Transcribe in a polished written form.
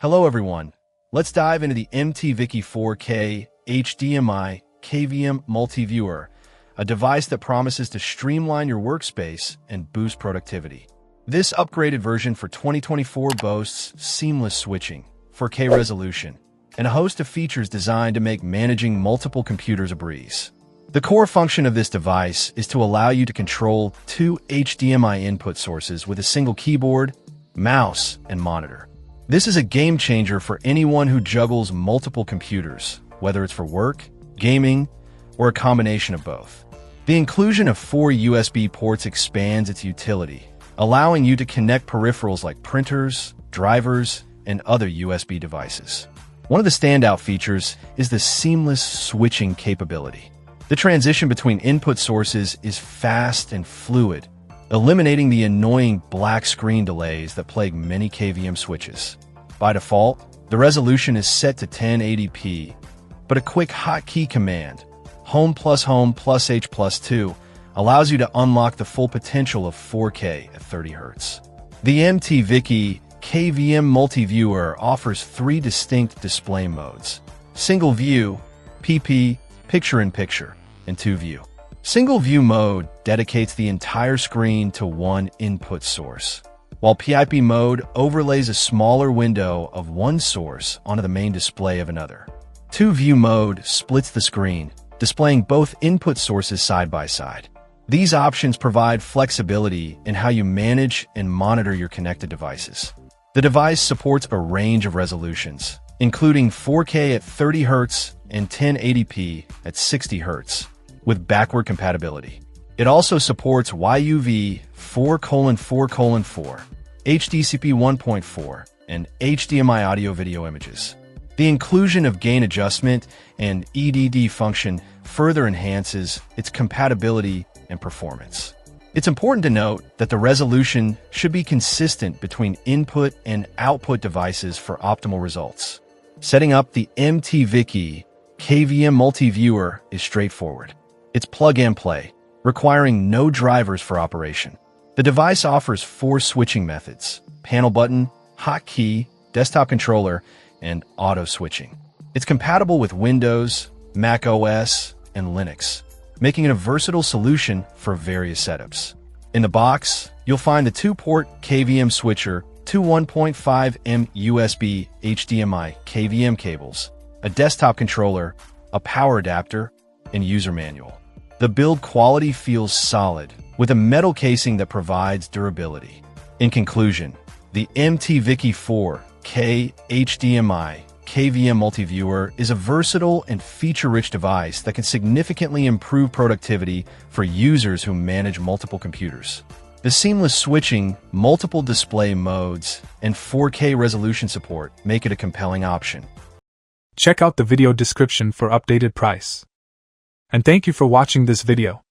Hello everyone, let's dive into the MT-VIKI 4K HDMI KVM Multiviewer, a device that promises to streamline your workspace and boost productivity. This upgraded version for 2024 boasts seamless switching, 4K resolution, and a host of features designed to make managing multiple computers a breeze. The core function of this device is to allow you to control two HDMI input sources with a single keyboard, mouse, and monitor. This is a game changer for anyone who juggles multiple computers, whether it's for work, gaming, or a combination of both. The inclusion of 4 USB ports expands its utility, allowing you to connect peripherals like printers, drivers, and other USB devices. One of the standout features is the seamless switching capability. The transition between input sources is fast and fluid, eliminating the annoying black screen delays that plague many KVM switches. By default, the resolution is set to 1080p, but a quick hotkey command, Home plus H plus 2, allows you to unlock the full potential of 4K at 30 Hz. The MT-VIKI KVM Multiviewer offers 3 distinct display modes: Single View, PP, Picture-in-Picture, and 2 View. Single View mode dedicates the entire screen to one input source, while PIP mode overlays a smaller window of one source onto the main display of another. 2 View mode splits the screen, displaying both input sources side by side. These options provide flexibility in how you manage and monitor your connected devices. The device supports a range of resolutions, including 4K at 30 Hz and 1080p at 60 Hz, with backward compatibility. It also supports YUV 4:4:4, HDCP 1.4, and HDMI audio-video images. The inclusion of gain adjustment and EDD function further enhances its compatibility and performance. It's important to note that the resolution should be consistent between input and output devices for optimal results. Setting up the MT-VIKI KVM Multiviewer is straightforward. It's plug-and-play, requiring no drivers for operation. The device offers 4 switching methods: panel button, hotkey, desktop controller, and auto switching. It's compatible with Windows, Mac OS, and Linux, making it a versatile solution for various setups. In the box, you'll find the 2-port KVM switcher, 2 1.5mm USB HDMI KVM cables, a desktop controller, a power adapter, and user manual. The build quality feels solid, with a metal casing that provides durability. In conclusion, the MT-VIKI 4K HDMI KVM Multiviewer is a versatile and feature-rich device that can significantly improve productivity for users who manage multiple computers. The seamless switching, multiple display modes, and 4K resolution support make it a compelling option. Check out the video description for updated price. And thank you for watching this video.